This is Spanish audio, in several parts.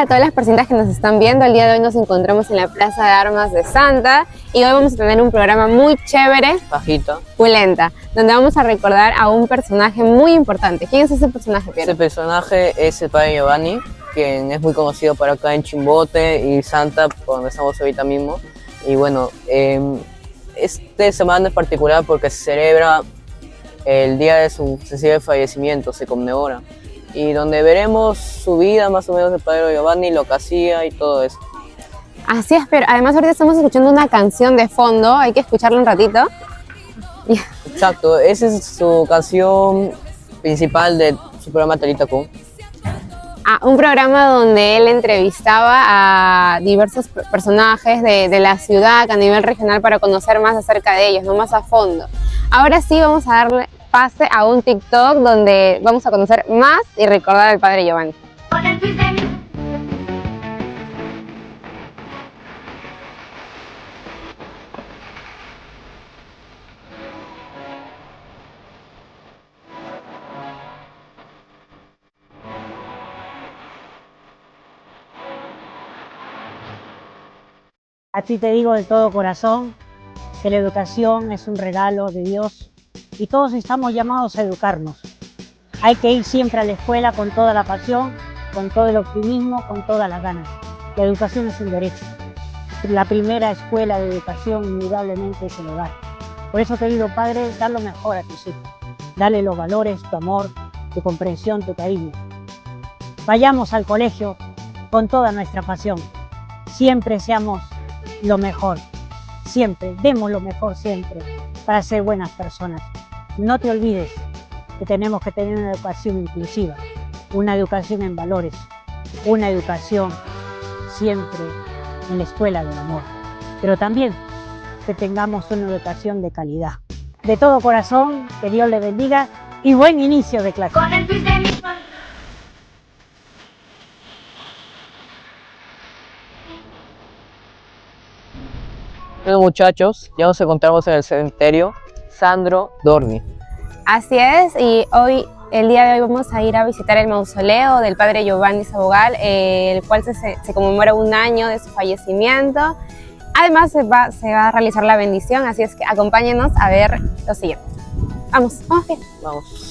a todas las personas que nos están viendo. El día de hoy nos encontramos en la Plaza de Armas de Santa y hoy vamos a tener un programa muy chévere, Bajito. Pulenta, donde vamos a recordar a un personaje muy importante. ¿Quién es ese personaje, Piero? Ese personaje es el padre Giovanni, quien es muy conocido por acá en Chimbote y Santa, por donde estamos ahorita mismo. Y bueno, esta semana es particular porque se celebra el día de su sensible fallecimiento, se conmemora. Y donde veremos su vida más o menos del padre Giovanni, lo que hacía y todo eso. Así es, pero además ahorita estamos escuchando una canción de fondo, hay que escucharla un ratito. Exacto, esa es su canción principal de su programa Talita Kun. Un programa donde él entrevistaba a diversos personajes de la ciudad a nivel regional para conocer más acerca de ellos, no más a fondo. Ahora sí vamos a darle pase a un TikTok donde vamos a conocer más y recordar al padre Giovanni. A ti te digo de todo corazón que la educación es un regalo de Dios y todos estamos llamados a educarnos. Hay que ir siempre a la escuela con toda la pasión, con todo el optimismo, con todas las ganas. La educación es un derecho. La primera escuela de educación indudablemente es el hogar. Por eso, querido padre, dar lo mejor a tus hijos. Dale los valores, tu amor, tu comprensión, tu cariño. Vayamos al colegio con toda nuestra pasión. Siempre seamos lo mejor, siempre, demos lo mejor siempre para ser buenas personas. No te olvides que tenemos que tener una educación inclusiva, una educación en valores, una educación siempre en la escuela del amor, pero también que tengamos una educación de calidad. De todo corazón, que Dios le bendiga y buen inicio de clase. Bueno, muchachos, ya nos encontramos en el cementerio Sandro Dorni. Así es, y hoy, el día de hoy vamos a ir a visitar el mausoleo del padre Giovanni Sabogal, el cual se conmemora un año de su fallecimiento. Además se va a realizar la bendición, así es que acompáñenos a ver lo siguiente. Vamos bien. Vamos.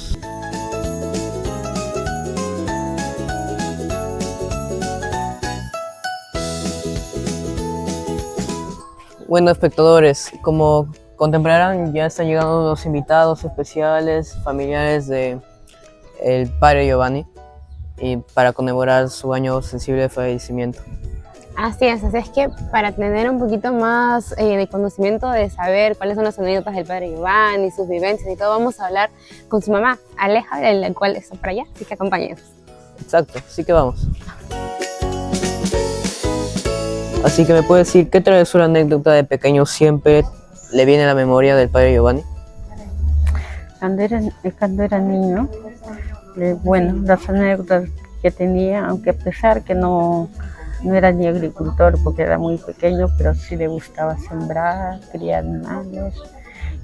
Bueno, espectadores, como contemplarán, ya están llegando los invitados especiales, familiares de el padre Giovanni, y para conmemorar su año sensible de fallecimiento. Así es que para tener un poquito más de conocimiento, de saber cuáles son las anécdotas del padre Giovanni, sus vivencias y todo, vamos a hablar con su mamá, Aleja, la cual está por allá, así que acompáñenos. Exacto, así que vamos. Así que me puede decir, ¿qué travesura anécdota de pequeño siempre le viene a la memoria del padre Giovanni? Cuando era niño, bueno, las anécdotas que tenía, aunque a pesar que no era ni agricultor porque era muy pequeño, pero sí le gustaba sembrar, criar animales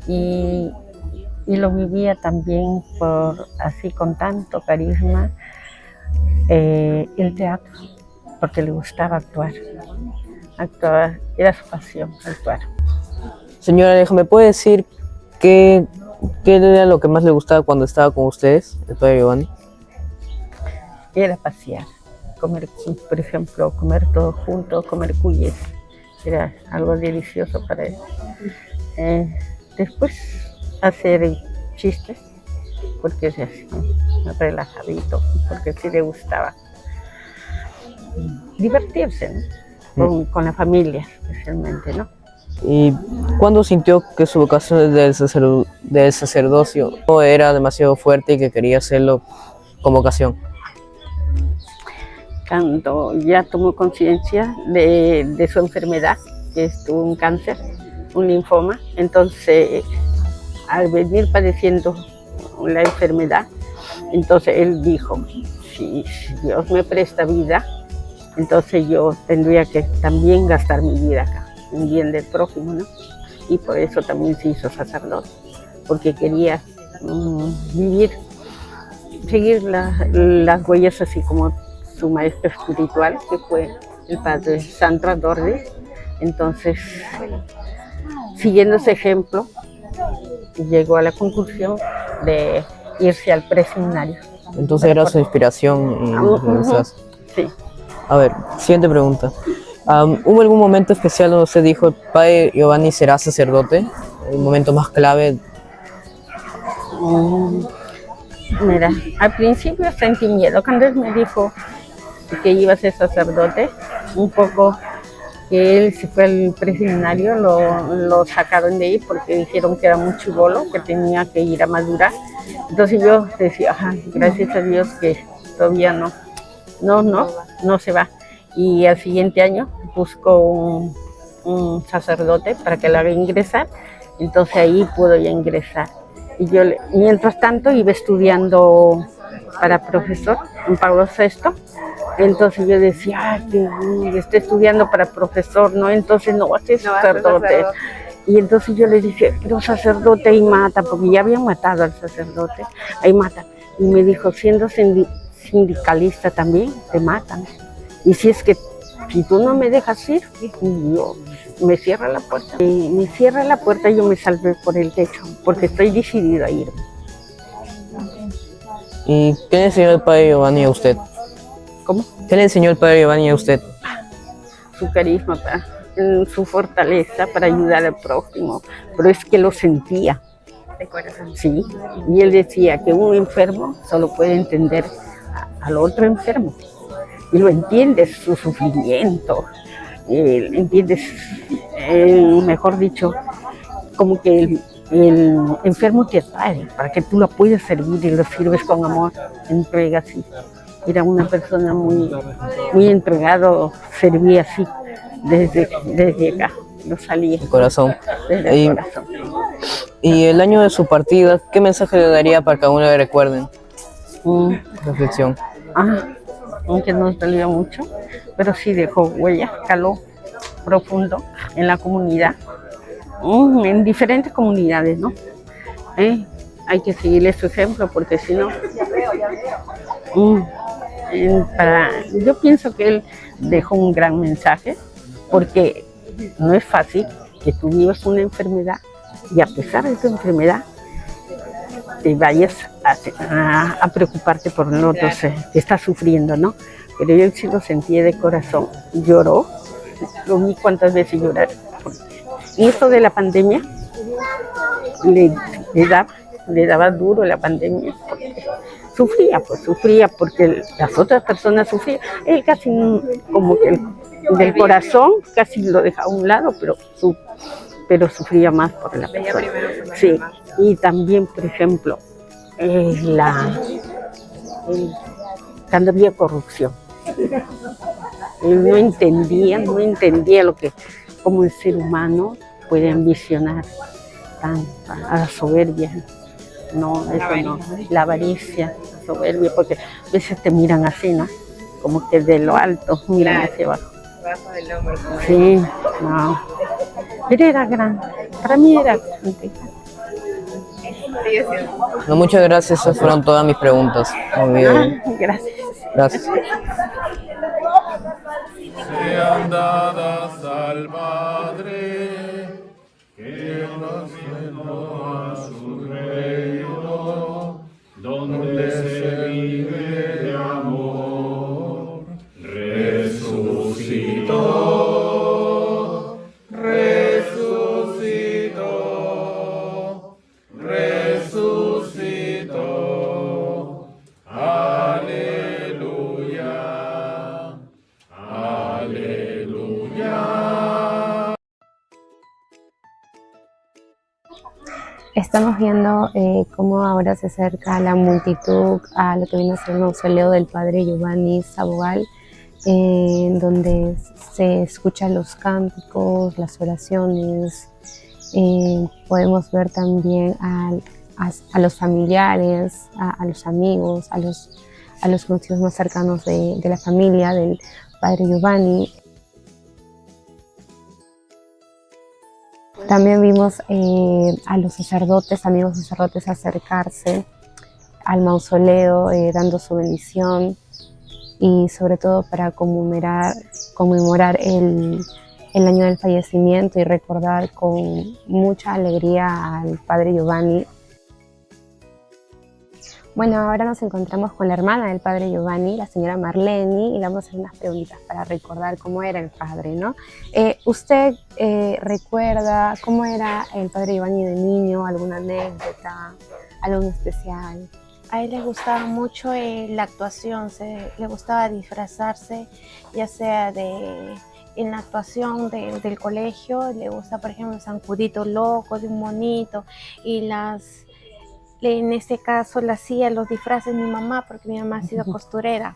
y lo vivía también así con tanto carisma, el teatro, porque le gustaba actuar, era su pasión, actuar. Señora Aleja, ¿me puede decir qué era lo que más le gustaba cuando estaba con ustedes, el padre Giovanni? Era pasear, comer, por ejemplo, comer todos juntos, comer cuyes, era algo delicioso para él. Después hacer chistes, porque es así, relajadito, porque sí le gustaba. Divertirse, ¿no? Con la familia, especialmente, ¿no? ¿Y cuándo sintió que su vocación del sacerdocio era demasiado fuerte y que quería hacerlo con vocación? Cuando ya tomó conciencia de su enfermedad, que tuvo un cáncer, un linfoma, entonces al venir padeciendo la enfermedad, entonces él dijo, si Dios me presta vida, entonces yo tendría que también gastar mi vida acá, en bien del prójimo, ¿no? Y por eso también se hizo sacerdote, porque quería seguir las huellas así como su maestro espiritual, que fue el padre Sandra Dordi. Entonces, siguiendo ese ejemplo, llegó a la conclusión de irse al preseminario. Entonces era su inspiración y regresaste. Sí. A ver, siguiente pregunta. ¿Hubo algún momento especial donde usted dijo, el padre Giovanni será sacerdote? ¿El momento más clave? Mira, al principio sentí miedo cuando él me dijo que iba a ser sacerdote, un poco que él se fue al preseminario, lo sacaron de ahí porque dijeron que era muy chibolo, que tenía que ir a madurar. Entonces yo decía, ajá, gracias a Dios que todavía no se va. Y al siguiente año busco un sacerdote para que lo haga ingresar, entonces ahí puedo ya ingresar. Y yo, mientras tanto, iba estudiando para profesor en Pablo VI. Entonces yo decía, ay, que estoy estudiando para profesor, ¿no? Entonces no va a ser sacerdote. Y entonces yo le dije, pero sacerdote ahí mata, porque ya habían matado al sacerdote, ahí mata. Y me dijo, siendo sindicalista también, te matan. Y si tú no me dejas ir, yo me cierra la puerta. Y me cierra la puerta y yo me salvé por el techo, porque estoy decidida a irme. ¿Y qué le enseñó el padre Giovanni a usted? ¿Cómo? ¿Qué le enseñó el padre Giovanni a usted? Su carisma, su fortaleza para ayudar al prójimo, pero es que lo sentía. De corazón. Sí, y él decía que un enfermo solo puede entender al otro enfermo. Y lo entiendes, su sufrimiento, entiendes, mejor dicho, como que el enfermo te atrae para que tú lo puedas servir y lo sirves con amor, entrega así. Era una persona muy entregado, servía así, desde acá, no salía. El corazón. Desde el corazón. Y el año de su partida, ¿qué mensaje le daría para que aún le recuerden? Reflexión. Aunque nos dolió mucho, pero sí dejó huella, caló profundo en la comunidad, en diferentes comunidades, ¿no? Hay que seguirle su ejemplo, porque si no, yo pienso que él dejó un gran mensaje, porque no es fácil que tú vivas una enfermedad y a pesar de tu enfermedad te vayas a preocuparte por el otro que está sufriendo, ¿no? Pero yo sí lo sentí de corazón, lloró, lo vi cuántas veces llorar. Y esto de la pandemia le daba duro la pandemia, porque sufría porque las otras personas sufrían. Él casi como que del corazón casi lo dejaba a un lado, pero sufría más por la persona. Sí, y también, por ejemplo, cuando había corrupción. Él no entendía cómo el ser humano puede ambicionar tanto a la soberbia. No, eso no, la avaricia, la soberbia, porque a veces te miran así, ¿no? Como que de lo alto miran hacia abajo. Sí, no. Pero era grande, para mí era grande. No, muchas gracias, esas fueron todas mis preguntas. Gracias. Gracias. Sean dadas al Padre, que nos llenó a su reino, donde se vive de amor. Resucitó, resucitó, resucitó. Aleluya, aleluya. Estamos viendo cómo ahora se acerca la multitud a lo que viene a ser el mausoleo del padre Giovanni Sabogal, donde se escuchan los cánticos, las oraciones. Podemos ver también a los familiares, a los amigos, a los conocidos más cercanos de la familia del padre Giovanni. También vimos a los sacerdotes, amigos sacerdotes, acercarse al mausoleo, dando su bendición. y sobre todo para conmemorar el año del fallecimiento y recordar con mucha alegría al padre Giovanni. Bueno, ahora nos encontramos con la hermana del padre Giovanni, la señora Marleni, y le vamos a hacer unas preguntitas para recordar cómo era el padre, ¿no? ¿Usted recuerda cómo era el padre Giovanni de niño? ¿Alguna anécdota? ¿Algo en especial? A él le gustaba mucho la actuación, le gustaba disfrazarse, ya sea en la actuación del colegio, le gusta, por ejemplo, San Judito Loco, de un monito, y en este caso le hacía los disfraces mi mamá, porque mi mamá ha sido costurera,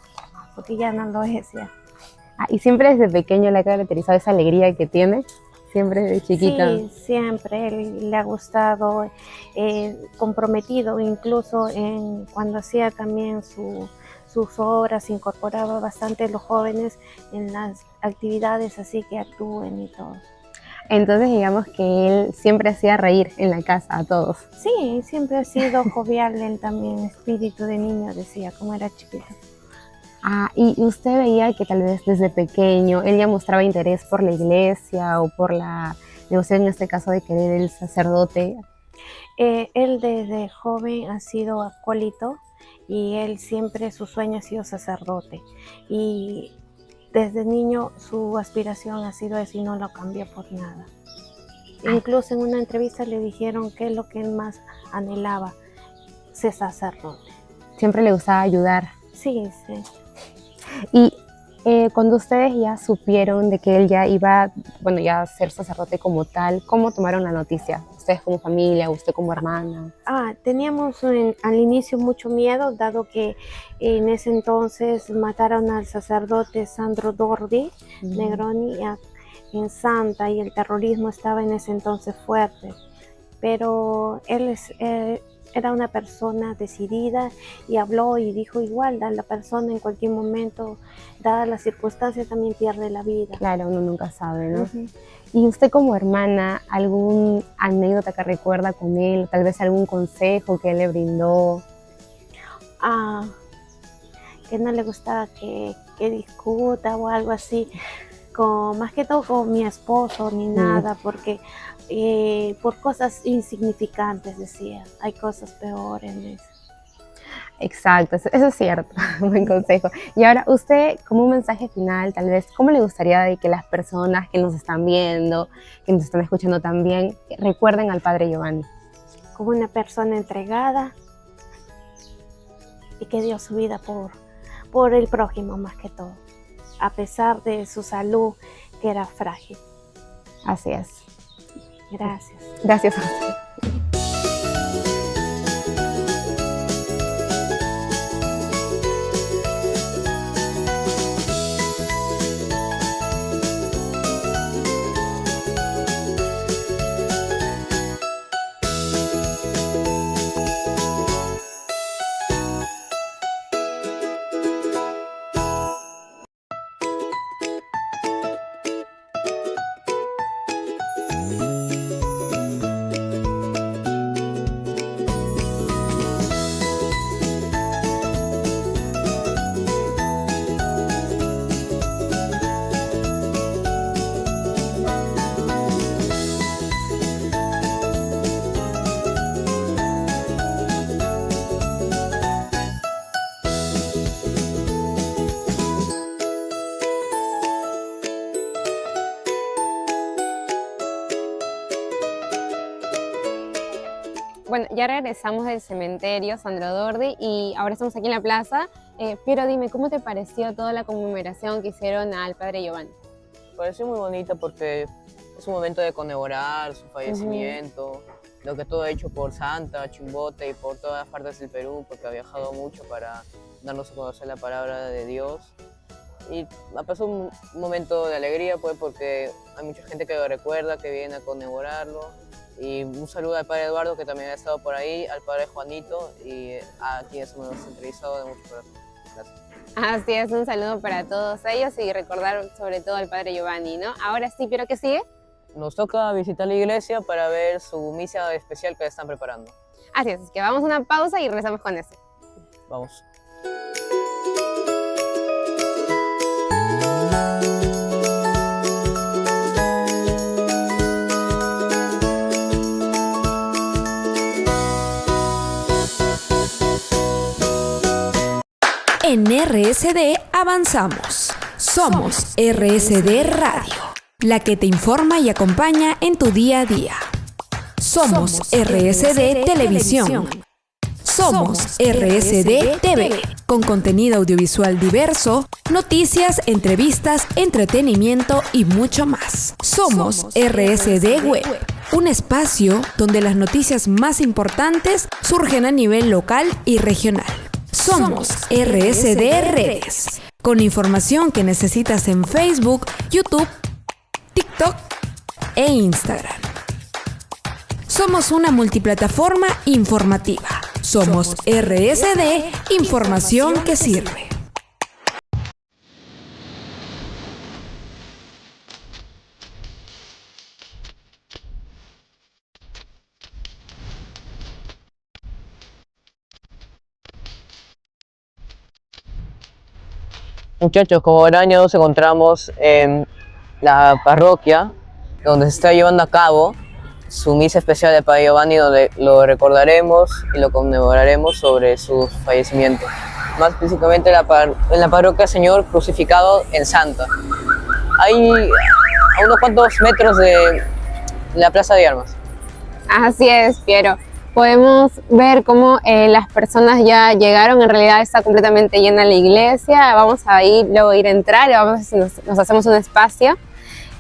porque ya no lo es ya. ¿Y siempre desde pequeño le ha caracterizado esa alegría que tiene? ¿Siempre desde chiquita? Sí, siempre él le ha gustado, comprometido, incluso cuando hacía también sus obras, incorporaba bastante a los jóvenes en las actividades, así que actúen y todo. Entonces digamos que él siempre hacía reír en la casa a todos. Sí, siempre ha sido jovial, él también, espíritu de niño, decía, como era chiquito. ¿Y usted veía que tal vez desde pequeño él ya mostraba interés por la iglesia o por la devoción, en este caso de querer el sacerdote? Él desde joven ha sido acólito y él siempre su sueño ha sido sacerdote. Y desde niño su aspiración ha sido eso y no lo cambió por nada. Incluso en una entrevista le dijeron que es lo que él más anhelaba, ser sacerdote. Siempre le gustaba ayudar. Sí, sí. Y cuando ustedes ya supieron de que él ya iba, bueno, ya a ser sacerdote como tal, ¿cómo tomaron la noticia? ¿Ustedes como familia, usted como hermana? Teníamos al inicio mucho miedo, dado que en ese entonces mataron al sacerdote Sandro Dordi, Negroni, en Santa, y el terrorismo estaba en ese entonces fuerte. Pero él era una persona decidida y habló y dijo igual, la persona en cualquier momento, dadas las circunstancias, también pierde la vida. Claro, uno nunca sabe, ¿no? ¿Y usted como hermana, algún anécdota que recuerda con él? Tal vez algún consejo que él le brindó. Que no le gustaba que discuta o algo así, más que todo con mi esposo ni nada, porque por cosas insignificantes, decía, hay cosas peores. Exacto, eso es cierto, buen consejo. Y ahora, usted, como un mensaje final, tal vez, ¿cómo le gustaría de que las personas que nos están viendo, que nos están escuchando también, recuerden al padre Giovanni? Como una persona entregada y que dio su vida por el prójimo más que todo, a pesar de su salud que era frágil. Así es. Gracias. Gracias a usted. Bueno, ya regresamos del cementerio Sandro Dordi y ahora estamos aquí en la plaza. Pero dime, ¿cómo te pareció toda la conmemoración que hicieron al padre Giovanni? Me pareció muy bonito porque es un momento de conmemorar su fallecimiento, lo que todo ha hecho por Santa, Chimbote y por todas partes del Perú, porque ha viajado mucho para darnos a conocer la palabra de Dios. Y me pasó un momento de alegría, pues, porque hay mucha gente que lo recuerda, que viene a conmemorarlo. Y un saludo al padre Eduardo, que también ha estado por ahí, al padre Juanito y a quienes hemos entrevistado de mucho corazón. Gracias. Así es, un saludo para todos ellos y recordar sobre todo al padre Giovanni, ¿no? Ahora sí, ¿pero qué sigue? Nos toca visitar la iglesia para ver su misa especial que están preparando. Así es que vamos a una pausa y regresamos con eso. Vamos. En RSD avanzamos. Somos RSD Radio, la que te informa y acompaña en tu día a día. Somos RSD Televisión. Somos RSD TV, con contenido audiovisual diverso, noticias, entrevistas, entretenimiento y mucho más. Somos RSD Web, un espacio donde las noticias más importantes surgen a nivel local y regional. Somos RSD Redes, con información que necesitas en Facebook, YouTube, TikTok e Instagram. Somos una multiplataforma informativa. Somos RSD, información que sirve. Muchachos, como verán, ya nos encontramos en la parroquia donde se está llevando a cabo su misa especial de Padre Giovanni, donde lo recordaremos y lo conmemoraremos sobre su fallecimiento. Más específicamente en la parroquia Señor Crucificado en Santa. Hay a unos cuantos metros de la Plaza de Armas. Así es, Piero. Podemos ver cómo las personas ya llegaron, en realidad está completamente llena la iglesia. Vamos a luego ir a entrar, vamos a ver si nos hacemos un espacio.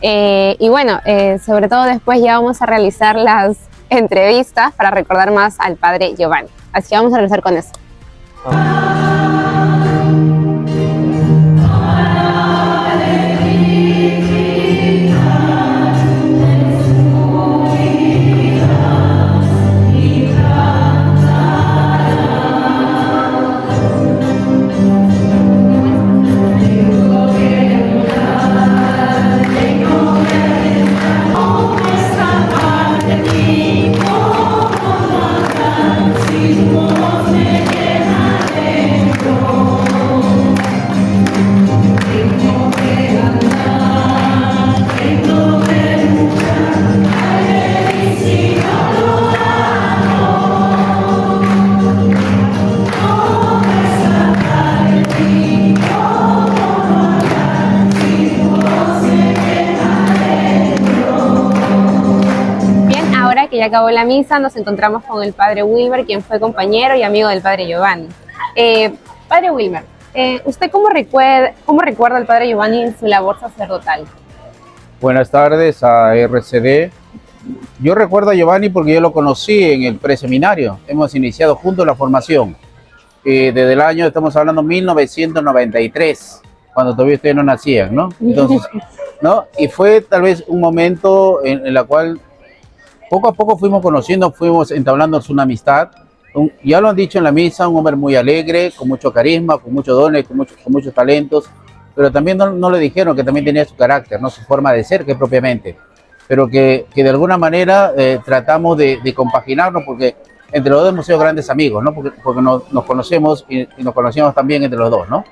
Y bueno, sobre todo después ya vamos a realizar las entrevistas para recordar más al Padre Giovanni. Así que vamos a regresar con eso. Que ya acabó la misa, nos encontramos con el Padre Wilmer, quien fue compañero y amigo del Padre Giovanni. Padre Wilmer, ¿usted cómo recuerda al Padre Giovanni en su labor sacerdotal? Buenas tardes a RCD. Yo recuerdo a Giovanni porque yo lo conocí en el preseminario. Hemos iniciado juntos la formación. Desde el año, estamos hablando 1993, cuando todavía ustedes no nacían, ¿no? Entonces, ¿no? Y fue tal vez un momento en la cual poco a poco fuimos conociendo, fuimos entablando una amistad. Ya lo han dicho en la misa, un hombre muy alegre, con mucho carisma, con muchos dones, con muchos talentos, pero también no le dijeron que también tenía su carácter, ¿no? Su forma de ser, que propiamente, pero que de alguna manera tratamos de compaginarnos, porque entre los dos hemos sido grandes amigos, ¿no? Porque nos conocemos y nos conocíamos también entre los dos, ¿no?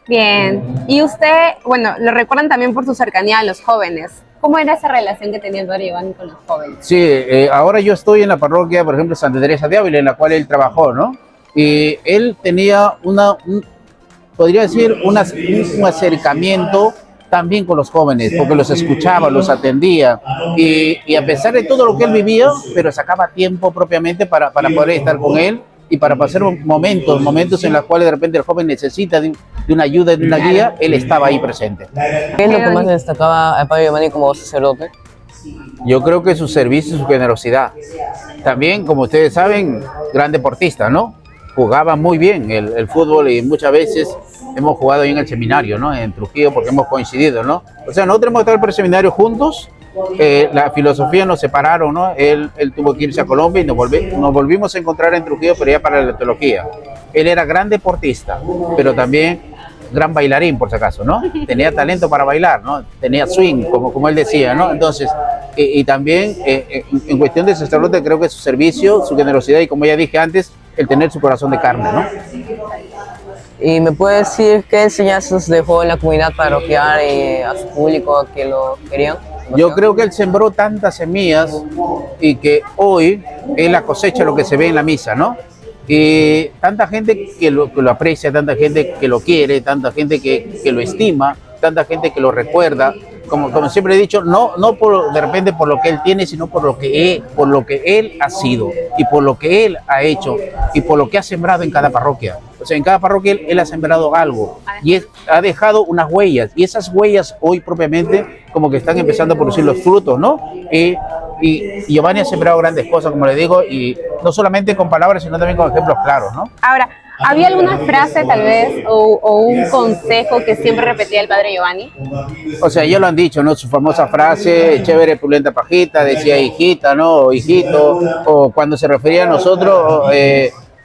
Bien, y usted, bueno, lo recuerdan también por su cercanía a los jóvenes. ¿Cómo era esa relación que tenía el Padre Giovanni con los jóvenes? Sí, ahora yo estoy en la parroquia, por ejemplo, Santa Teresa de Ávila, en la cual él trabajó, ¿no? Y él tenía podría decir, un acercamiento también con los jóvenes, porque los escuchaba, los atendía, y a pesar de todo lo que él vivía, pero sacaba tiempo propiamente para poder estar con él y para pasar momentos en los cuales de repente el joven necesita de una ayuda, de una guía, él estaba ahí presente. ¿Qué es lo que más le destacaba al Padre Giovanni como sacerdote? Yo creo que su servicio y su generosidad. También, como ustedes saben, gran deportista, ¿no? Jugaba muy bien el fútbol y muchas veces hemos jugado ahí en el seminario, ¿no? En Trujillo, porque hemos coincidido, ¿no? O sea, nosotros hemos estado en el seminario juntos. La filosofía nos separaron, ¿no? Él tuvo que irse a Colombia y nos volvimos a encontrar en Trujillo, pero ya para la teología. Él era gran deportista, pero también gran bailarín, por si acaso, ¿no? Tenía talento para bailar, ¿no? Tenía swing, como él decía, ¿no? Entonces, y también en cuestión de sacerdote, creo que su servicio, su generosidad y, como ya dije antes, el tener su corazón de carne, ¿no? ¿Y me puede decir qué enseñanzas dejó en la comunidad parroquial y a su público que lo querían? Yo creo que él sembró tantas semillas y que hoy es la cosecha lo que se ve en la misa, ¿no? tanta gente que lo aprecia, tanta gente que lo quiere, tanta gente que lo estima, tanta gente que lo recuerda. Como siempre he dicho, no de repente por lo que él tiene, sino por lo que él ha sido y por lo que él ha hecho y por lo que ha sembrado en cada parroquia. O sea, en cada parroquia él ha sembrado algo y ha dejado unas huellas, y esas huellas hoy propiamente como que están empezando a producir los frutos, ¿no? Y Giovanni ha sembrado grandes cosas, como le digo, y no solamente con palabras, sino también con ejemplos claros, ¿no? Ahora, ¿había alguna frase tal vez o un consejo que siempre repetía el padre Giovanni? O sea, ya lo han dicho, ¿no? Su famosa frase, chévere, pulenta pajita, decía hijita, ¿no? O hijito, o cuando se refería a nosotros,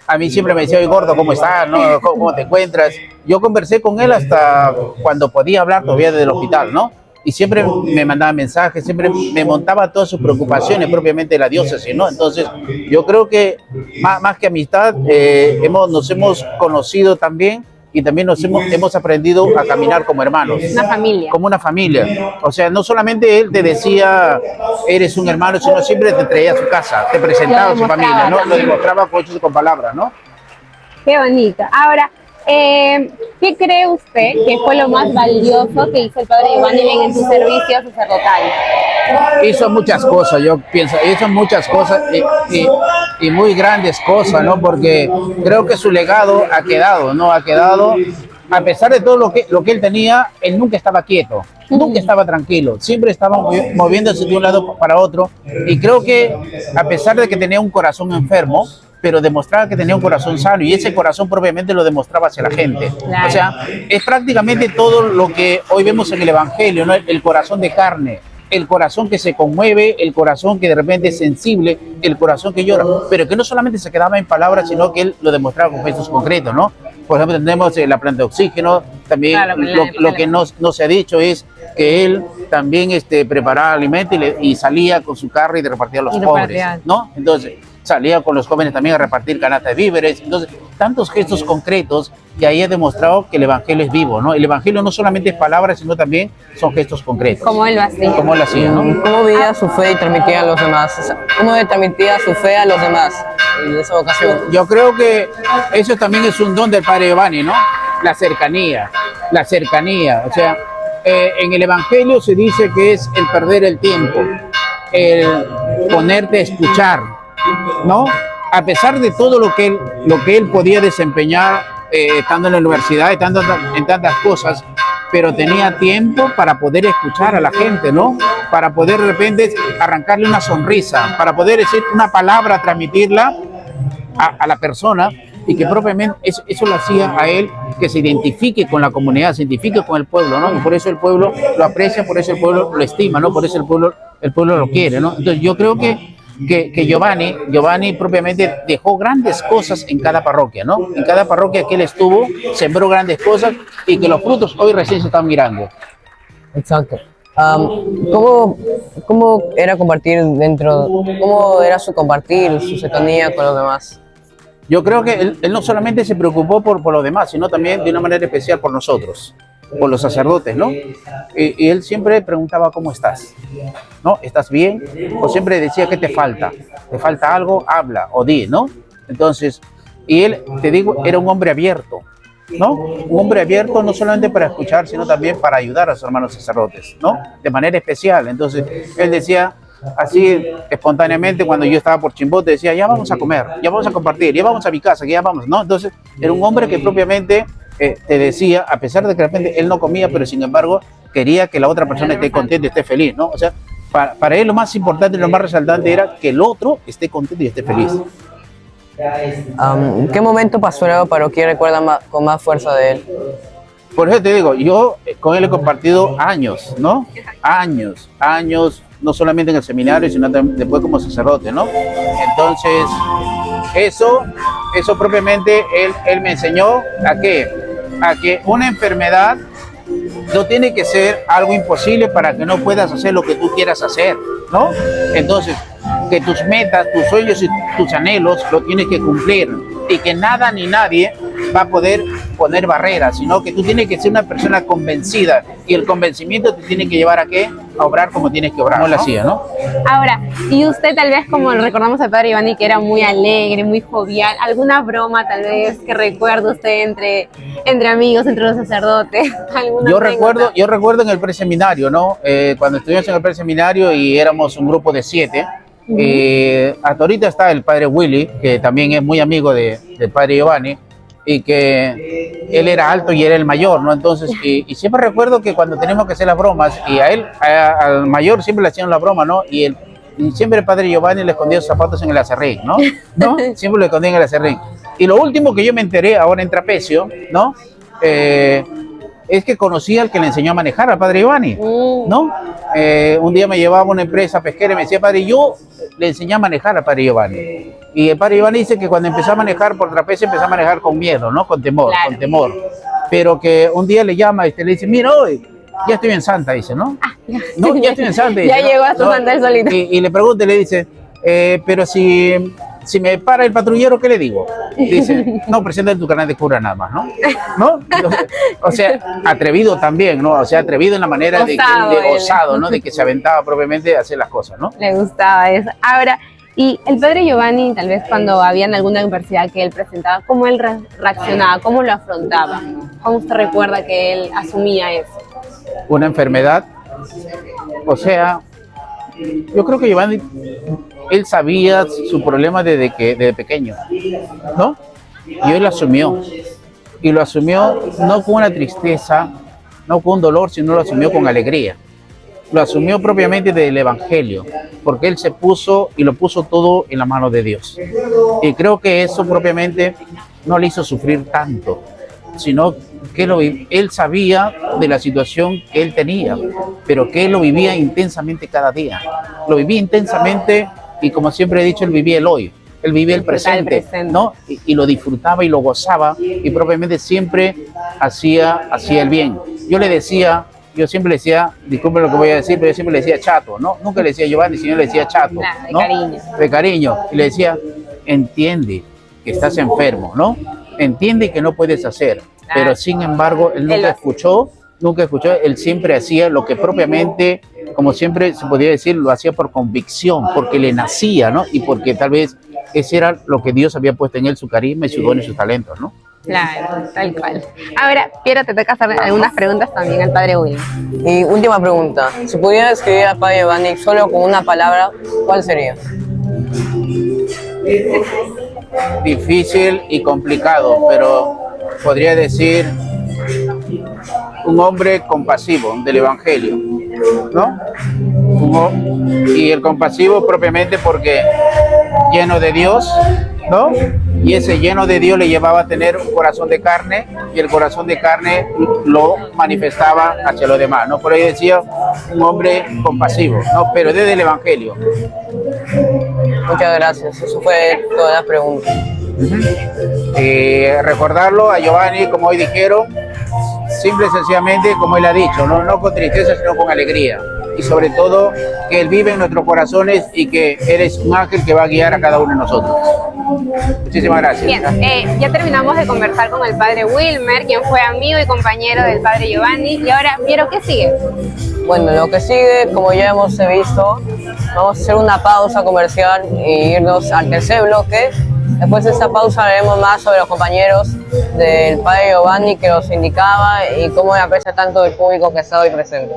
a mí siempre me decía, oye, gordo, ¿cómo estás? ¿No? ¿Cómo te encuentras? Yo conversé con él hasta cuando podía hablar todavía desde el hospital, ¿no? Y siempre me mandaba mensajes, siempre me montaba todas sus preocupaciones propiamente de la diócesis, ¿no? Entonces, yo creo que más que amistad, nos hemos conocido también y también hemos aprendido a caminar como hermanos. Una familia. Como una familia. O sea, no solamente él te decía, eres un hermano, sino siempre te traía a su casa, te presentaba a su familia, ¿no? Lo demostraba con hechos y con palabras, ¿no? Qué bonito. Ahora, ¿qué cree usted que fue lo más valioso que hizo el padre Giovanni en su servicio sacerdotal? Hizo muchas cosas, yo pienso, hizo muchas cosas y muy grandes cosas, ¿no? Porque creo que su legado ha quedado, ¿no? Ha quedado, a pesar de todo lo que él tenía, él nunca estaba quieto, nunca estaba tranquilo, siempre estaba moviéndose de un lado para otro, y creo que a pesar de que tenía un corazón enfermo, pero demostraba que tenía un corazón sano, y ese corazón propiamente lo demostraba hacia la gente. Claro. O sea, es prácticamente todo lo que hoy vemos en el Evangelio, ¿no? El corazón de carne, el corazón que se conmueve, el corazón que de repente es sensible, el corazón que llora, pero que no solamente se quedaba en palabras, sino que él lo demostraba con gestos concretos, ¿no? Por ejemplo, tenemos la planta de oxígeno, también claro, lo que no se ha dicho es que él también preparaba alimentos y salía con su carro y repartía a los pobres, ¿no? Entonces, salía con los jóvenes también a repartir canastas de víveres. Entonces, tantos gestos concretos que ahí ha demostrado que el Evangelio es vivo, ¿no? El Evangelio no solamente es palabras, sino también son gestos concretos. Como él lo hacía. Como él lo hacía, ¿no? ¿Cómo veía su fe y transmitía a los demás? O sea, ¿cómo transmitía su fe a los demás en esa vocación? Yo creo que eso también es un don del padre Giovanni, ¿no? La cercanía. O sea, en el Evangelio se dice que es el perder el tiempo, el ponerte a escuchar, ¿no? A pesar de todo lo que él podía desempeñar estando en la universidad, estando en tantas cosas, pero tenía tiempo para poder escuchar a la gente, ¿no? Para poder de repente arrancarle una sonrisa, para poder decir una palabra, transmitirla a la persona, y que propiamente eso lo hacía a él, que se identifique con la comunidad, se identifique con el pueblo, ¿no? Y por eso el pueblo lo aprecia, por eso el pueblo lo estima, ¿no? Por eso el pueblo lo quiere, ¿no? Entonces yo creo que Giovanni propiamente dejó grandes cosas en cada parroquia, ¿no? En cada parroquia que él estuvo, sembró grandes cosas, y que los frutos hoy recién se están mirando. Exacto. ¿Cómo era compartir cómo era su compartir, su cercanía con los demás? Yo creo que él no solamente se preocupó por los demás, sino también de una manera especial por nosotros, por los sacerdotes, ¿no? Y él siempre preguntaba, ¿cómo estás? ¿No? ¿Estás bien? O siempre decía, ¿qué te falta? ¿Te falta algo? Habla o di, ¿no? Entonces, y él, te digo, era un hombre abierto, ¿no? Un hombre abierto no solamente para escuchar, sino también para ayudar a sus hermanos sacerdotes, ¿no? De manera especial. Entonces, él decía, así espontáneamente, cuando yo estaba por Chimbote, decía, ya vamos a comer, ya vamos a compartir, ya vamos a mi casa, que ya vamos, ¿no? Entonces, era un hombre que propiamente te decía, a pesar de que de repente él no comía, pero sin embargo quería que la otra persona esté contenta y esté feliz, ¿no? O sea, para él lo más importante y lo más resaltante era que el otro esté contento y esté feliz. ¿Qué momento pastoral parroquial recuerda con más fuerza de él? Por eso te digo, yo con él he compartido años, ¿no? Años, no solamente en el seminario, sino también después como sacerdote, ¿no? Entonces, eso propiamente él me enseñó a que una enfermedad no tiene que ser algo imposible para que no puedas hacer lo que tú quieras hacer, ¿no? Entonces, que tus metas, tus sueños y tus anhelos lo tienes que cumplir, y que nada ni nadie va a poder poner barreras, sino que tú tienes que ser una persona convencida, y el convencimiento te tiene que llevar a ¿qué? a obrar como tienes que obrar. No lo hacía, ¿no? Ahora, y usted tal vez como recordamos al padre Giovanni que era muy alegre, muy jovial, ¿alguna broma tal vez que recuerde usted entre amigos, entre los sacerdotes? Yo recuerdo en el preseminario, ¿no? Cuando estuvimos en el preseminario y éramos un grupo de 7, hasta ahorita está el padre Willy, que también es muy amigo del padre Giovanni, y que él era alto y era el mayor, ¿no? Entonces, y siempre recuerdo que cuando teníamos que hacer las bromas, y al mayor siempre le hacían la broma, ¿no? Y siempre el padre Giovanni le escondía sus zapatos en el acerrín, ¿no? Siempre lo escondía en el acerrín. Y lo último que yo me enteré ahora en Trapecio, ¿no? Es que conocí al que le enseñó a manejar, al padre Giovanni, ¿no? Un día me llevaba a una empresa pesquera y me decía, padre, yo le enseñé a manejar al padre Giovanni. Y el padre Giovanni dice que cuando empezó a manejar por Trapecio, empezó a manejar con miedo, ¿no? Con temor, claro. Con temor. Pero que un día le llama y le dice, mira, hoy ya estoy en Santa, dice, ¿no? No, ya estoy en Santa. Dice, ya llegó a su Santa el solito. Y le pregunta y le dice, pero si me para el patrullero, ¿qué le digo? Dice, no, presenta tu canal de cura nada más, ¿no? O sea, atrevido también, ¿no? O sea, atrevido en la manera de osado, ¿no? De que se aventaba propiamente a hacer las cosas, ¿no? Le gustaba eso. Ahora, y el padre Giovanni, tal vez cuando había alguna adversidad que él presentaba, ¿cómo él reaccionaba? ¿Cómo lo afrontaba? ¿Cómo usted recuerda que él asumía eso? Una enfermedad, o sea, yo creo que Giovanni, él sabía su problema desde pequeño, ¿no? Y él lo asumió. Y lo asumió no con una tristeza, no con un dolor, sino lo asumió con alegría. Lo asumió propiamente del Evangelio, porque él se puso y lo puso todo en la mano de Dios. Y creo que eso propiamente no le hizo sufrir tanto, sino que él sabía de la situación que él tenía, pero que él lo vivía intensamente cada día. Lo vivía intensamente y, como siempre he dicho, él vivía el hoy, él vivía el presente, ¿no? Y lo disfrutaba y lo gozaba y propiamente siempre hacía el bien. Yo siempre le decía, disculpen lo que voy a decir, pero yo siempre le decía chato, ¿no? Nunca le decía Giovanni, sino le decía chato, ¿no? De cariño. De cariño. Y le decía, entiende que estás enfermo, ¿no? Entiende que no puedes hacer. Pero sin embargo, él nunca escuchó, él siempre hacía lo que propiamente, como siempre se podía decir, lo hacía por convicción, porque le nacía, ¿no? Y porque tal vez ese era lo que Dios había puesto en él, su carisma y su don y sus talentos, ¿no? Claro, tal cual. Ahora, Piero, te toca hacer algunas preguntas también al padre Will. Y última pregunta, si pudiera describir al padre Giovanni solo con una palabra, ¿cuál sería? Difícil y complicado, pero podría decir un hombre compasivo del Evangelio, ¿no? Y el compasivo propiamente porque lleno de Dios, ¿no? Y ese lleno de Dios le llevaba a tener un corazón de carne, y el corazón de carne lo manifestaba hacia los demás, ¿no? Por ahí decía un hombre compasivo, ¿no? Pero desde el Evangelio. Muchas gracias, eso fue toda la pregunta. Recordarlo a Giovanni, como hoy dijeron, simple y sencillamente como él ha dicho, no con tristeza, sino con alegría. Y sobre todo, que Él vive en nuestros corazones y que eres un ángel que va a guiar a cada uno de nosotros. Muchísimas gracias. Bien, ya terminamos de conversar con el padre Wilmer, quien fue amigo y compañero del padre Giovanni. Y ahora, Piero, ¿qué sigue? Bueno, lo que sigue, como ya hemos visto, vamos a hacer una pausa comercial e irnos al tercer bloque. Después de esta pausa hablaremos más sobre los compañeros del padre Giovanni que los indicaba y cómo aprecia tanto el público que está hoy presente.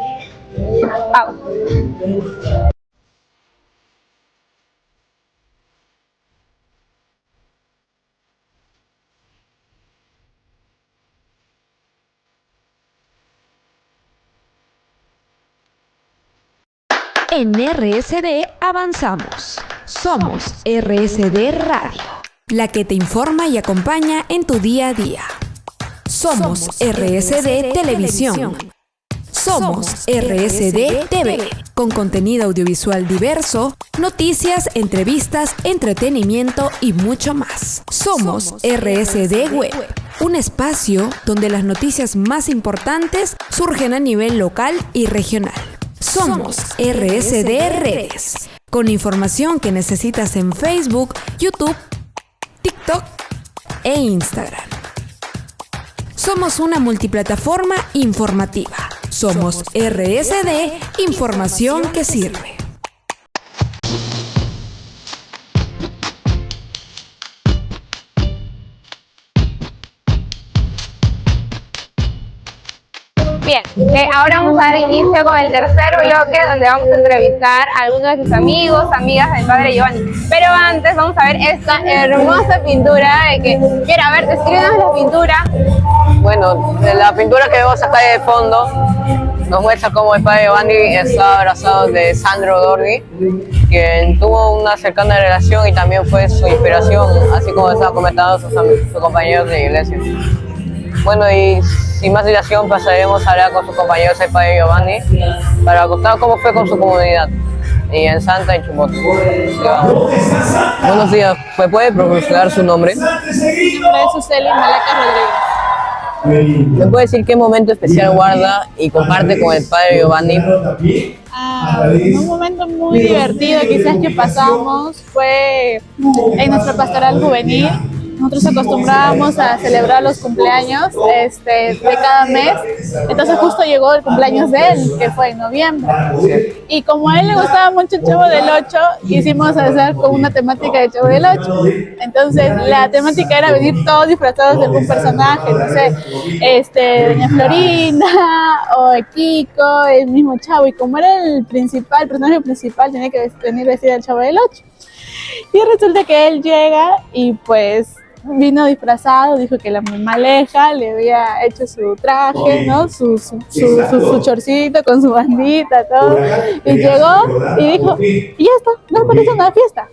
En RSD avanzamos. Somos RSD Radio, la que te informa y acompaña en tu día a día. Somos RSD Televisión. Somos RSD TV, con contenido audiovisual diverso, noticias, entrevistas, entretenimiento y mucho más. Somos RSD Web, un espacio donde las noticias más importantes surgen a nivel local y regional. Somos RSD Redes, con información que necesitas en Facebook, YouTube, TikTok e Instagram. Somos una multiplataforma informativa. Somos RSD, información que sirve. Bien, ahora vamos a dar inicio con el tercer bloque donde vamos a entrevistar a algunos de sus amigos, amigas del padre Giovanni. Pero antes vamos a ver esta hermosa pintura de que, mira, a ver, descríbenos la pintura. Bueno, la pintura que vemos acá de fondo nos muestra cómo el padre Giovanni está abrazado de Sandro Dordi, quien tuvo una cercana relación y también fue su inspiración, así como estaba comentando sus compañeros de iglesia. Bueno, y sin más dilación pasaremos a hablar con sus compañeros del padre Giovanni para contar cómo fue con su comunidad y en Santa y Chimbote. Buenos días, ¿me puede pronunciar su nombre? Mi nombre es Suseli Malaca Rodríguez. ¿Me puede decir qué momento especial guarda y comparte con el padre Giovanni? Un momento muy divertido quizás que pasamos fue en nuestra pastoral juvenil. Nosotros acostumbrábamos a celebrar los cumpleaños de cada mes, entonces justo llegó el cumpleaños de él, que fue en noviembre. Y como a él le gustaba mucho el Chavo del 8, quisimos hacer con una temática de Chavo del 8. Entonces la temática era venir todos disfrazados de algún personaje, no sé, Doña Florinda o Kiko, el mismo Chavo. Y como era el personaje principal, tenía que venir vestido del Chavo del 8. Y resulta que él llega y pues vino disfrazado, dijo que la mamá Leja le había hecho su traje, ¿no? Su chorcito con su bandita, todo. Y llegó y dijo, y ya está, no parece una fiesta.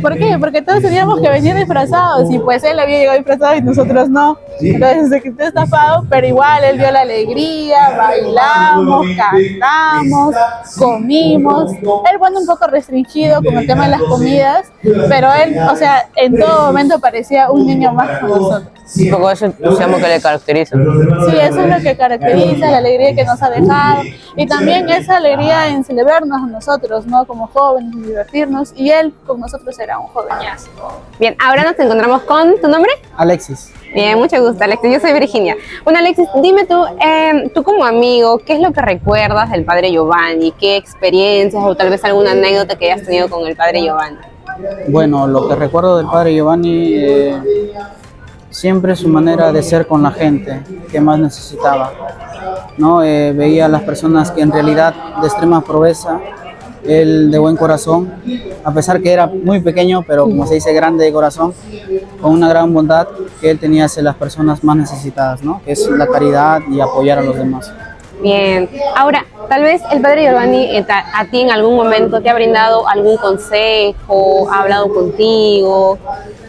¿Por qué? Porque todos teníamos que venir disfrazados y pues él había llegado disfrazado y nosotros no. Entonces se quedó estafado, pero igual él dio la alegría, bailamos, cantamos, comimos. Él, bueno, un poco restringido con el tema de las comidas, pero él, o sea, en todo momento parecía un niño más con nosotros. Un poco ese entusiasmo que le caracteriza. Sí, eso es lo que caracteriza, la alegría que nos ha dejado y también esa alegría en celebrarnos a nosotros, ¿no? Como jóvenes, divertirnos, y él con nosotros era un jovenazo. Bien, ahora nos encontramos con, ¿tu nombre? Alexis. Bien, mucho gusto, Alexis. Yo soy Virginia. Bueno, Alexis, dime tú como amigo, ¿qué es lo que recuerdas del padre Giovanni? ¿Qué experiencias o tal vez alguna anécdota que hayas tenido con el padre Giovanni? Bueno, lo que recuerdo del padre Giovanni, siempre su manera de ser con la gente que más necesitaba, ¿no? Veía a las personas que en realidad de extrema pobreza, él de buen corazón, a pesar que era muy pequeño, pero como se dice, grande de corazón, con una gran bondad que él tenía hacia las personas más necesitadas, ¿no? Que es la caridad y apoyar a los demás. Bien, ahora, tal vez el padre Giovanni a ti en algún momento te ha brindado algún consejo, ha hablado contigo.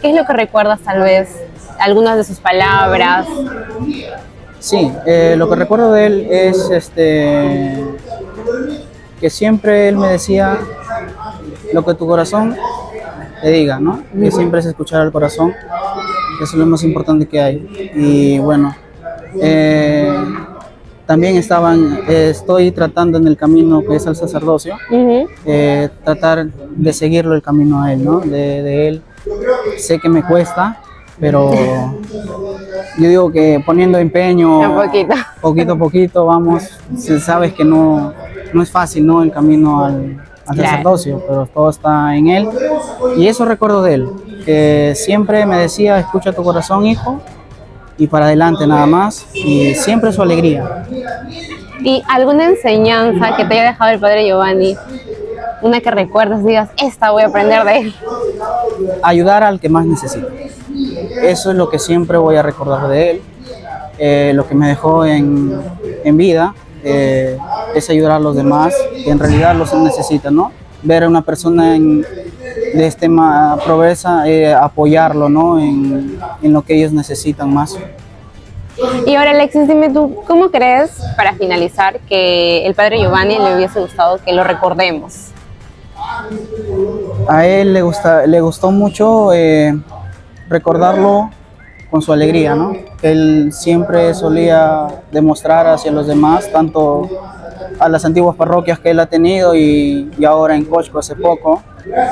¿Qué es lo que recuerdas tal vez? Algunas de sus palabras. Sí, lo que recuerdo de él es que siempre él me decía lo que tu corazón te diga, ¿no? Que siempre es escuchar al corazón, que eso es lo más importante que hay. Y bueno, también estoy tratando en el camino que es el sacerdocio, tratar de seguirlo el camino a él, ¿no? De él. Sé que me cuesta, pero yo digo que poniendo empeño, poquito a poquito, vamos, sabes que no es fácil, ¿no? El camino al sacerdocio, pero todo está en él. Y eso recuerdo de él, que siempre me decía, escucha tu corazón, hijo, y para adelante nada más, y siempre su alegría. ¿Y alguna enseñanza que te haya dejado el padre Giovanni? Una que recuerdas, digas, esta voy a aprender de él. Ayudar al que más necesita. Eso es lo que siempre voy a recordar de él. Lo que me dejó en vida es ayudar a los demás, que en realidad los necesitan, ¿no? Ver a una persona de extrema pobreza, apoyarlo, ¿no? En lo que ellos necesitan más. Y ahora, Alexis, dime tú, ¿cómo crees, para finalizar, que el padre Giovanni le hubiese gustado que lo recordemos? A él le gustó mucho recordarlo con su alegría, ¿no? Él siempre solía demostrar hacia los demás, tanto a las antiguas parroquias que él ha tenido y ahora en Cosco hace poco.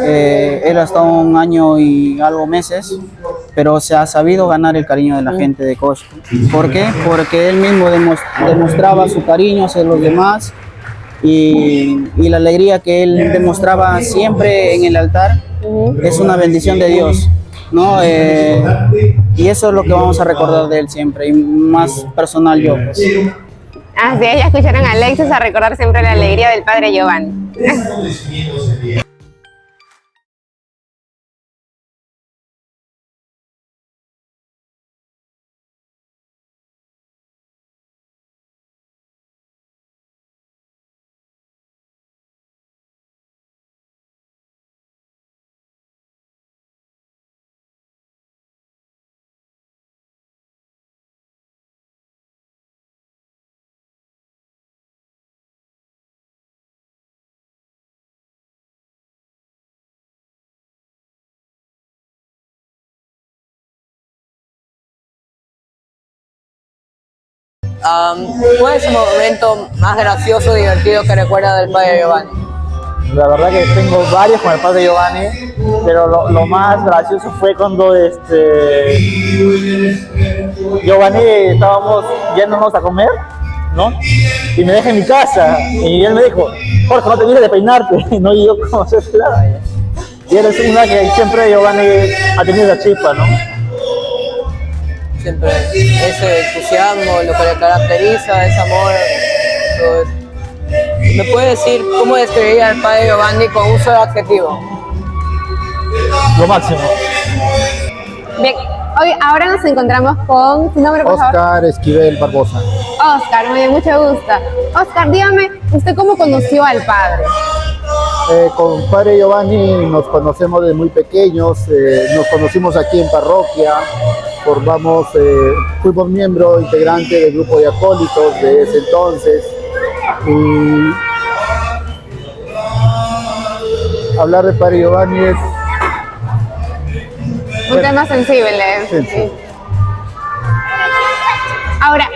Él ha estado 1 año y algo meses, pero se ha sabido ganar el cariño de la gente de Cosco. ¿Por qué? Porque él mismo demostraba su cariño hacia los demás y la alegría que él demostraba siempre en el altar es una bendición de Dios, ¿no? Y eso es lo que vamos a recordar de él siempre, y más personal yo, pues. Así es, ya escucharon a Alexis a recordar siempre la alegría del padre Giovanni. ¿Cuál es el momento más gracioso, divertido que recuerda del padre Giovanni? La verdad que tengo varios con el padre Giovanni, pero lo más gracioso fue cuando Giovanni estábamos yéndonos a comer, ¿no? Y me deja en mi casa y él me dijo, Jorge, no te olvides de peinarte, ¿no? Y yo, ¿cómo se hace? Y él es una que siempre Giovanni ha tenido la chispa, ¿no? Siempre ese entusiasmo, lo que le caracteriza, ese amor, todo eso. ¿Me puede decir cómo describiría al padre Giovanni con un solo adjetivo? Lo máximo. Bien, hoy, ahora nos encontramos con su nombre, por favor. Oscar Esquivel Barbosa. Oscar, muy bien, mucho gusto. Oscar, dígame, ¿usted cómo conoció al padre? Con padre Giovanni nos conocemos desde muy pequeños, nos conocimos aquí en parroquia, fuimos miembro integrante del grupo de acólitos de ese entonces. Y hablar de padre Giovanni es un tema sensible. Sí. Ahora,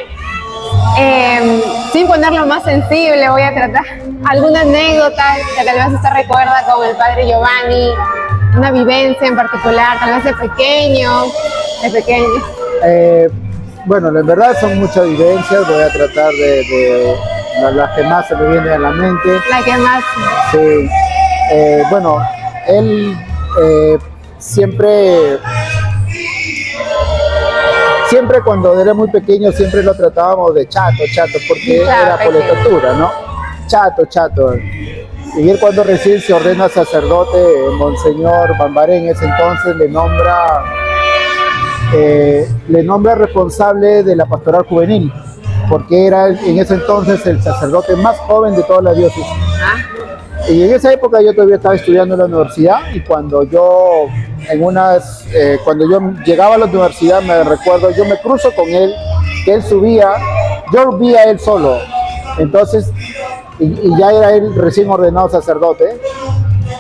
sin ponerlo más sensible, voy a tratar alguna anécdota que tal vez usted recuerda con el padre Giovanni, una vivencia en particular, tal vez de pequeño. Bueno, en verdad son muchas vivencias, voy a tratar de las que más se me vienen a la mente. La que más. Sí. Bueno, él siempre cuando era muy pequeño siempre lo tratábamos de chato, porque era por la estatura, ¿no? Chato. Y él cuando recién se ordena sacerdote, Monseñor Bambaré en ese entonces le nombra responsable de la pastoral juvenil, porque era en ese entonces el sacerdote más joven de toda la diócesis. Y en esa época yo todavía estaba estudiando en la universidad y cuando yo llegaba a la universidad yo me cruzo con él, que él subía, yo vi a él solo, entonces, y ya era él recién ordenado sacerdote,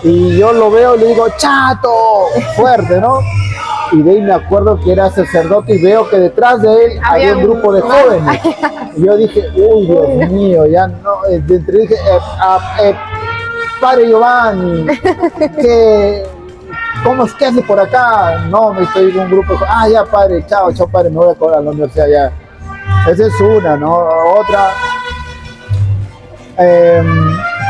y yo lo veo y le digo, chato, fuerte, ¿no? Y de ahí me acuerdo que era sacerdote y veo que detrás de él había un grupo de jóvenes. Y yo dije, uy, Dios mío, ya no, dije, padre Giovanni, ¿cómo es que hace por acá? No, me estoy en un grupo, ya padre, chao padre, me voy a la universidad ya. Esa es una, ¿no? Otra,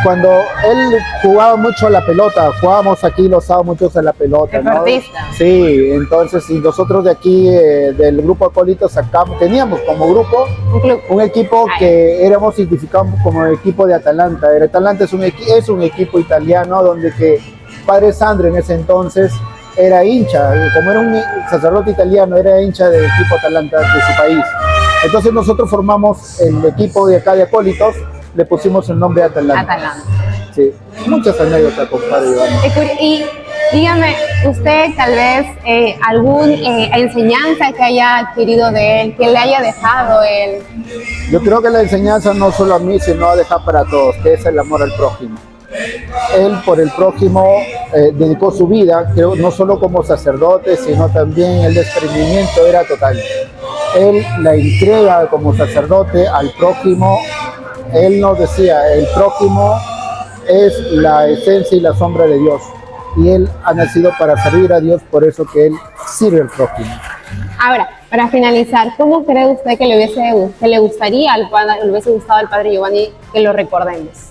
cuando él jugaba mucho a la pelota, jugábamos aquí los sábados muchos a la pelota, ¿no? Sí, entonces y nosotros de aquí, del grupo Acólitos, teníamos como grupo un equipo que éramos identificados como el equipo de Atalanta. El Atalanta es un equipo italiano donde que padre Sandro en ese entonces era hincha, como era un sacerdote italiano, era hincha del equipo Atalanta de su país. Entonces nosotros formamos el equipo de acá de Acólitos, le pusimos el nombre Atalanta. Sí, muchas anécdotas con padre Giovanni. Y dígame, usted tal vez alguna enseñanza que haya adquirido de él, que le haya dejado él. Yo creo que la enseñanza no solo a mí, sino a dejar para todos, que es el amor al prójimo. Él por el prójimo dedicó su vida, creo, no solo como sacerdote, sino también el desprendimiento era total. Él la entrega como sacerdote al prójimo él nos decía, el prójimo es la esencia y la sombra de Dios. Y él ha nacido para servir a Dios, por eso que él sirve al prójimo. Ahora, para finalizar, ¿cómo cree usted que le gustaría al padre, le hubiese gustado al padre Giovanni que lo recordemos?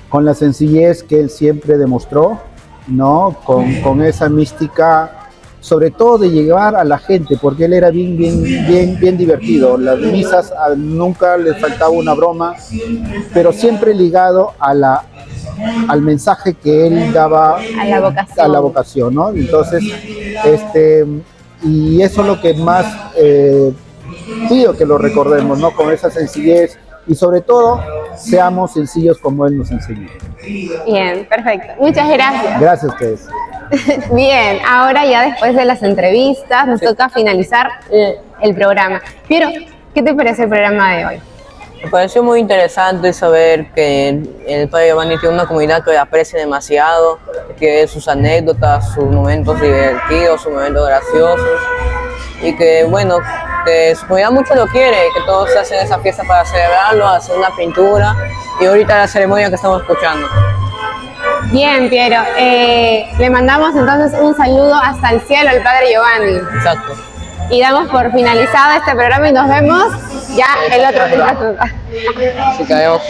Con la sencillez que él siempre demostró, ¿no? Con esa mística, sobre todo de llegar a la gente, porque él era bien divertido. Las misas nunca le faltaba una broma, pero siempre ligado al mensaje que él daba a la vocación, ¿no? Entonces, y eso es lo que más pido que lo recordemos, ¿no? Con esa sencillez y sobre todo seamos sencillos como él nos enseñó. Bien, perfecto. Muchas gracias. Gracias a ustedes. Bien, ahora ya después de las entrevistas nos toca finalizar el programa. Piero, ¿qué te parece el programa de hoy? Me pareció muy interesante saber que el padre Giovanni tiene una comunidad que le aprecia demasiado, que sus anécdotas, sus momentos divertidos, sus momentos graciosos, y que bueno, que su comunidad mucho lo quiere, que todos hacen esa fiesta para celebrarlo, hacer una pintura, y ahorita la ceremonia que estamos escuchando. Bien, Piero, le mandamos entonces un saludo hasta el cielo al padre Giovanni. Exacto. Y damos por finalizado este programa y nos vemos ya el otro día. Así que adiós.